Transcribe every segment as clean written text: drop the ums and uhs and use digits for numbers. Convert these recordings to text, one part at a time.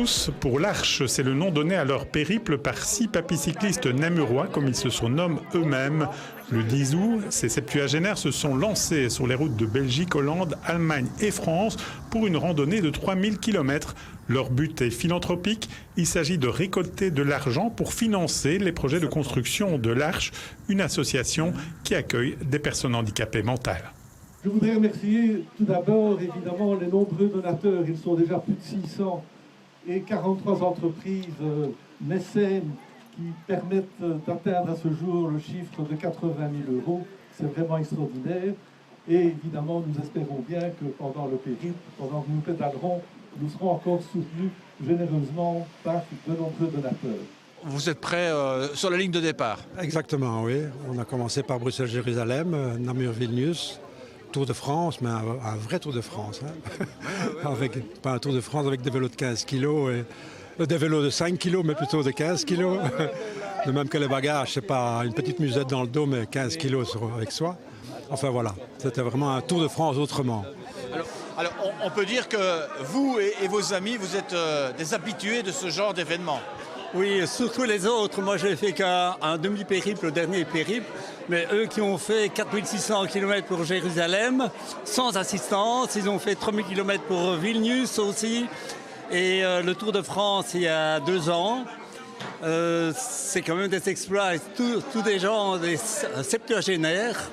tous pour l'Arche. C'est le nom donné à leur périple par 6 papis-cyclistes namurois, comme ils se surnomment eux-mêmes. Le 10 août, ces septuagénaires se sont lancés sur les routes de Belgique, Hollande, Allemagne et France pour une randonnée de 3000 km. Leur but est philanthropique. Il s'agit de récolter de l'argent pour financer les projets de construction de l'Arche, une association qui accueille des personnes handicapées mentales. Je voudrais remercier tout d'abord, évidemment, les nombreux donateurs. Ils sont déjà plus de 600 et 43 entreprises mécènes qui permettent d'atteindre à ce jour le chiffre de 80 000 €. C'est vraiment extraordinaire. Et évidemment, nous espérons bien que pendant le périple, pendant que nous pédalerons, nous serons encore soutenus généreusement par de nombreux donateurs. Vous êtes prêts sur la ligne de départ? Exactement, oui. On a commencé par Bruxelles-Jérusalem, Namur-Vilnius. Tour de France, mais un vrai Tour de France. Hein. Avec, pas un Tour de France avec des vélos de 15 kilos, et des vélos de 5 kilos, mais plutôt de 15 kilos. De même que les bagages, c'est pas une petite musette dans le dos, mais 15 kilos avec soi. Enfin voilà, c'était vraiment un Tour de France autrement. Alors on peut dire que vous et vos amis, vous êtes des habitués de ce genre d'événement. Oui, surtout les autres. Moi, j'ai fait qu'un demi-périple, le dernier périple. Mais eux qui ont fait 4600 km pour Jérusalem, sans assistance, ils ont fait 3000 km pour Vilnius aussi. Et le Tour de France, il y a 2 ans. C'est quand même des exploits. Tous des gens, des septuagénaires.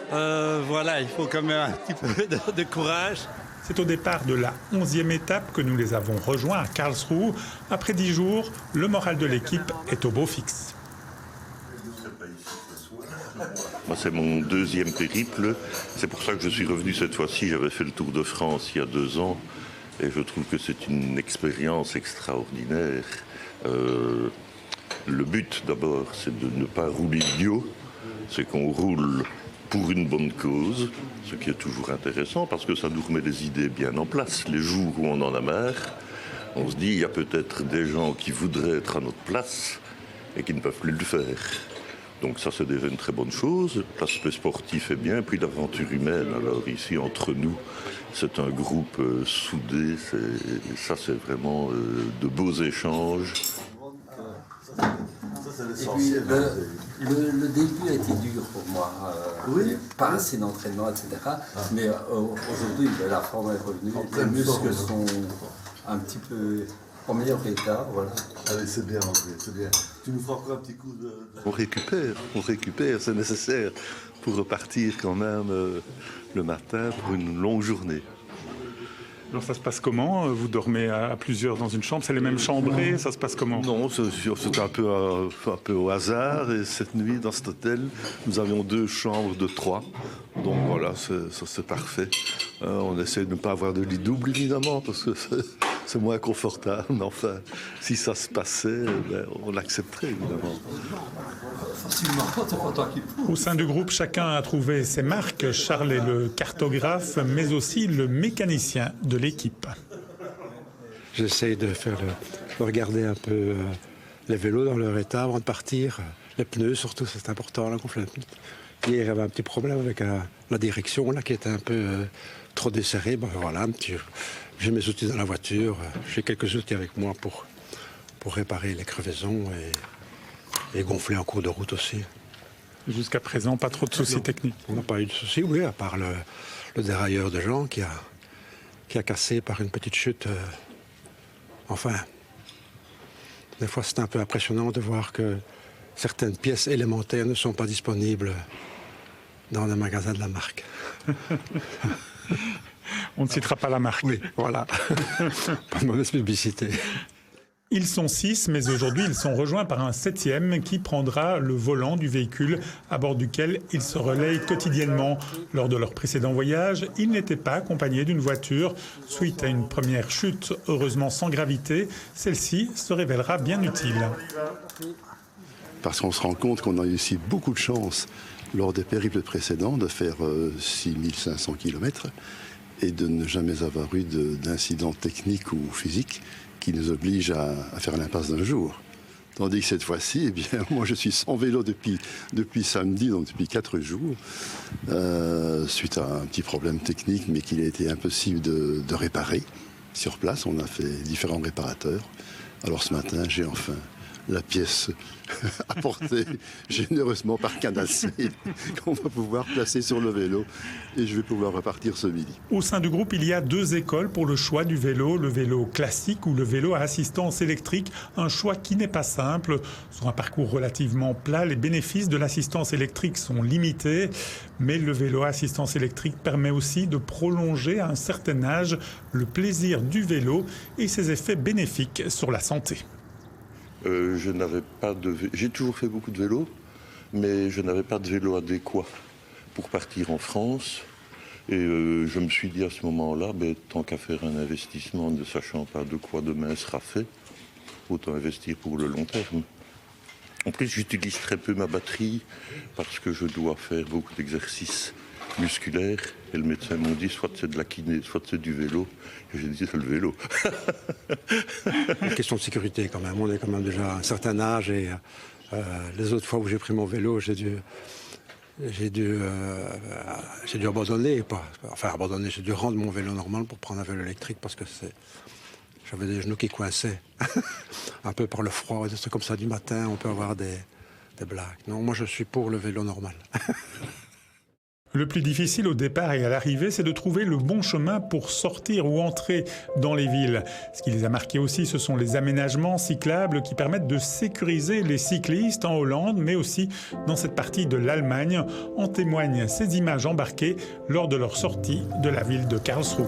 Voilà, il faut quand même un petit peu de courage. C'est au départ de la 11e étape que nous les avons rejoints à Karlsruhe. Après 10 jours, le moral de l'équipe est au beau fixe. Moi, c'est mon 2e périple. C'est pour ça que je suis revenu cette fois-ci. J'avais fait le Tour de France il y a 2 ans. Et je trouve que c'est une expérience extraordinaire. Le but, d'abord, c'est de ne pas rouler idiot. C'est qu'on roule pour une bonne cause, ce qui est toujours intéressant parce que ça nous remet les idées bien en place. Les jours où on en a marre, on se dit il y a peut-être des gens qui voudraient être à notre place et qui ne peuvent plus le faire. Donc ça, c'est déjà une très bonne chose. L'aspect sportif est bien, puis l'aventure humaine. Alors ici, entre nous, c'est un groupe soudé. Ça, c'est vraiment de beaux échanges. Et puis le début a été dur pour moi. Oui. Pas assez d'entraînement, etc. Mais aujourd'hui, la forme est revenue. Les muscles sont un petit peu en meilleur état. Voilà. Allez, c'est bien, André, c'est bien. Tu nous feras encore un petit coup de... On récupère, c'est nécessaire pour repartir quand même le matin pour une longue journée. Alors ça se passe comment? Vous dormez à plusieurs dans une chambre? C'est les mêmes chambrées? Ça se passe comment? Non, c'est un peu au hasard. Et cette nuit, dans cet hôtel, nous avions 2 chambres de 3. Donc voilà, c'est parfait. On essaie de ne pas avoir de lit double, évidemment, parce que c'est moins confortable. Mais enfin, si ça se passait, on l'accepterait, évidemment. Au sein du groupe, chacun a trouvé ses marques. Charles est le cartographe, mais aussi le mécanicien de l'équipe. J'essaye de regarder un peu les vélos dans leur état avant de partir. Les pneus, surtout, c'est important. Là, hier, il y avait un petit problème avec la direction là, qui était un peu trop desserrée. Ben, voilà, j'ai mes outils dans la voiture. J'ai quelques outils avec moi pour réparer les crevaisons et gonfler en cours de route aussi. Jusqu'à présent, pas trop de soucis techniques? On n'a pas eu de soucis, oui, à part le dérailleur de Jean qui a cassé par une petite chute. Enfin, des fois c'est un peu impressionnant de voir que certaines pièces élémentaires ne sont pas disponibles dans les magasins de la marque. On ne citera pas la marque. Oui, voilà. Pas de mauvaise publicité. Ils sont 6, mais aujourd'hui, ils sont rejoints par un 7e qui prendra le volant du véhicule à bord duquel ils se relayent quotidiennement. Lors de leur précédent voyage, ils n'étaient pas accompagnés d'une voiture. Suite à une première chute, heureusement sans gravité, celle-ci se révélera bien utile. Parce qu'on se rend compte qu'on a eu aussi beaucoup de chance lors des périples précédents de faire 6500 km et de ne jamais avoir eu d'incident technique ou physique qui nous oblige à faire l'impasse d'un jour. Tandis que cette fois-ci, eh bien, moi je suis sans vélo depuis samedi, donc depuis 4 jours, suite à un petit problème technique, mais qu'il a été impossible de réparer. sur place. On a fait différents réparateurs. Alors ce matin, j'ai enfin la pièce apportée généreusement par Canacé qu'on va pouvoir placer sur le vélo et je vais pouvoir repartir ce midi. Au sein du groupe, il y a 2 écoles pour le choix du vélo, le vélo classique ou le vélo à assistance électrique, un choix qui n'est pas simple. Sur un parcours relativement plat, les bénéfices de l'assistance électrique sont limités, mais le vélo à assistance électrique permet aussi de prolonger à un certain âge le plaisir du vélo et ses effets bénéfiques sur la santé. Je n'avais pas de J'ai toujours fait beaucoup de vélo, mais je n'avais pas de vélo adéquat pour partir en France. Et je me suis dit à ce moment-là, tant qu'à faire un investissement ne sachant pas de quoi demain sera fait, autant investir pour le long terme. En plus, j'utilise très peu ma batterie parce que je dois faire beaucoup d'exercices musculaires. Et le médecin m'a dit, soit c'est de la kiné, soit c'est du vélo. Et j'ai dit, c'est le vélo. Une question de sécurité quand même. On est quand même déjà à un certain âge et les autres fois où j'ai pris mon vélo, j'ai dû abandonner. J'ai dû rendre mon vélo normal pour prendre un vélo électrique parce que j'avais des genoux qui coinçaient. Un peu par le froid, des trucs comme ça du matin, on peut avoir des blagues. Non, moi je suis pour le vélo normal. Le plus difficile au départ et à l'arrivée, c'est de trouver le bon chemin pour sortir ou entrer dans les villes. Ce qui les a marqués aussi, ce sont les aménagements cyclables qui permettent de sécuriser les cyclistes en Hollande, mais aussi dans cette partie de l'Allemagne. En témoignent ces images embarquées lors de leur sortie de la ville de Karlsruhe.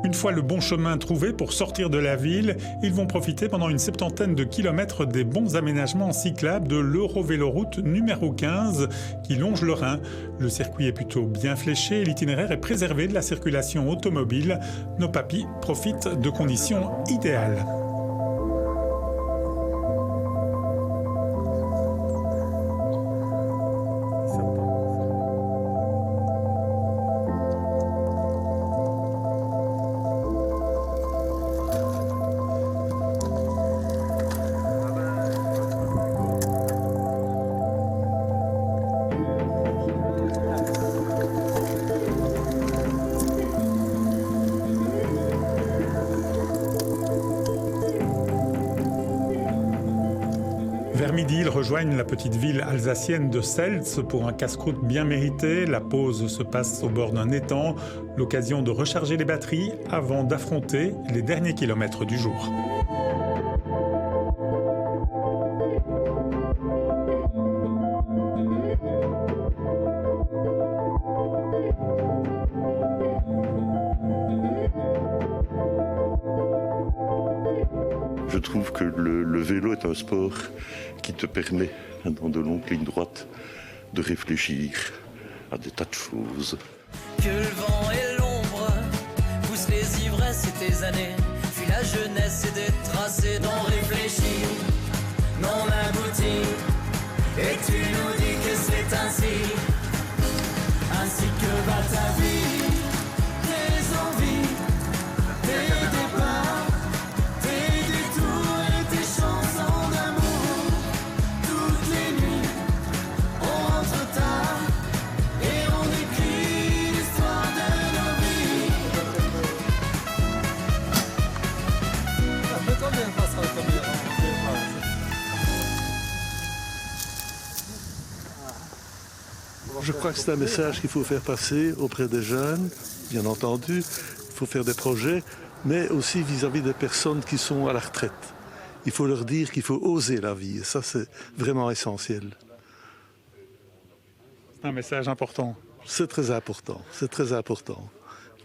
Une fois le bon chemin trouvé pour sortir de la ville, ils vont profiter pendant une 70aine de kilomètres des bons aménagements cyclables de l'Eurovéloroute numéro 15 qui longe le Rhin. Le circuit est plutôt bien fléché et l'itinéraire est préservé de la circulation automobile. Nos papis profitent de conditions idéales. Vers midi, ils rejoignent la petite ville alsacienne de Seltz pour un casse-croûte bien mérité. La pause se passe au bord d'un étang, l'occasion de recharger les batteries avant d'affronter les derniers kilomètres du jour. Je trouve que le vélo est un sport qui te permet, dans de longues lignes droites, de réfléchir à des tas de choses. Que le vent et l'ombre poussent les ivresses et tes années, fuis la jeunesse et des tracés non réfléchis, non aboutis. Et tu nous dis que c'est ainsi que va ta vie, tes envies, tes départs, tes détours et tes chansons d'amour. Toutes les nuits, on rentre tard et on écrit l'histoire de nos vies. Je crois que c'est un message qu'il faut faire passer auprès des jeunes, bien entendu. Il faut faire des projets, mais aussi vis-à-vis des personnes qui sont à la retraite. Il faut leur dire qu'il faut oser la vie, et ça c'est vraiment essentiel. C'est un message important. C'est très important, c'est très important.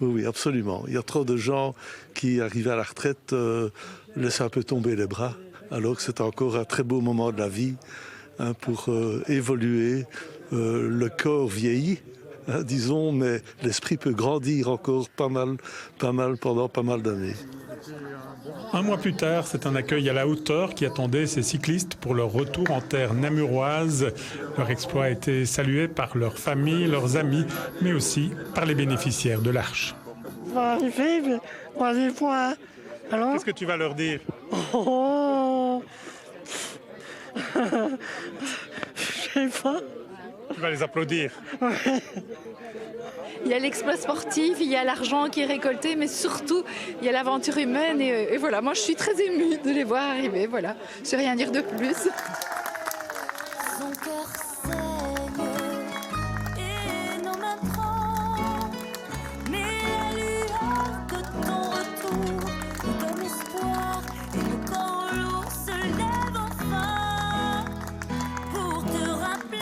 Oui, absolument. Il y a trop de gens qui, arrivés à la retraite, laissent un peu tomber les bras, alors que c'est encore un très beau moment de la vie pour évoluer. Le corps vieillit, disons, mais l'esprit peut grandir encore pas mal pendant pas mal d'années. Un mois plus tard, c'est un accueil à la hauteur qui attendait ces cyclistes pour leur retour en terre namuroise. Leur exploit a été salué par leurs familles, leurs amis, mais aussi par les bénéficiaires de l'Arche. On va arriver, mais croisez fois. Alors Qu'est-ce que tu vas leur dire? Oh je sais pas. Tu vas les applaudir. Ouais. Il y a l'exploit sportif, il y a l'argent qui est récolté, mais surtout, il y a l'aventure humaine. Et voilà, moi, je suis très émue de les voir arriver. Voilà, je ne sais rien dire de plus. Son cœur saigne et n'en apprend. Mais la lueur de ton retour nous donne espoir. Et le corps lourd se lève enfin pour te rappeler.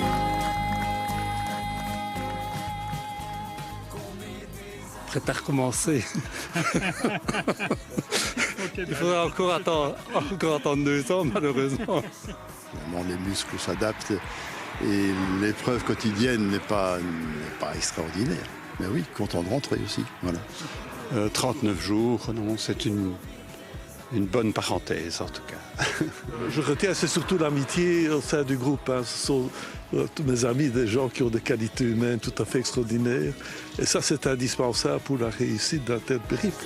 Prêt à recommencer. Il faudra encore attendre 2 ans, malheureusement. Les muscles s'adaptent et l'épreuve quotidienne n'est pas extraordinaire. Mais oui, content de rentrer aussi. Voilà. 39 jours, non, c'est une bonne parenthèse en tout cas. Je retiens, c'est surtout l'amitié au sein du groupe. Hein. Ce sont tous mes amis, des gens qui ont des qualités humaines tout à fait extraordinaires. Et ça, c'est indispensable pour la réussite d'un tel périple.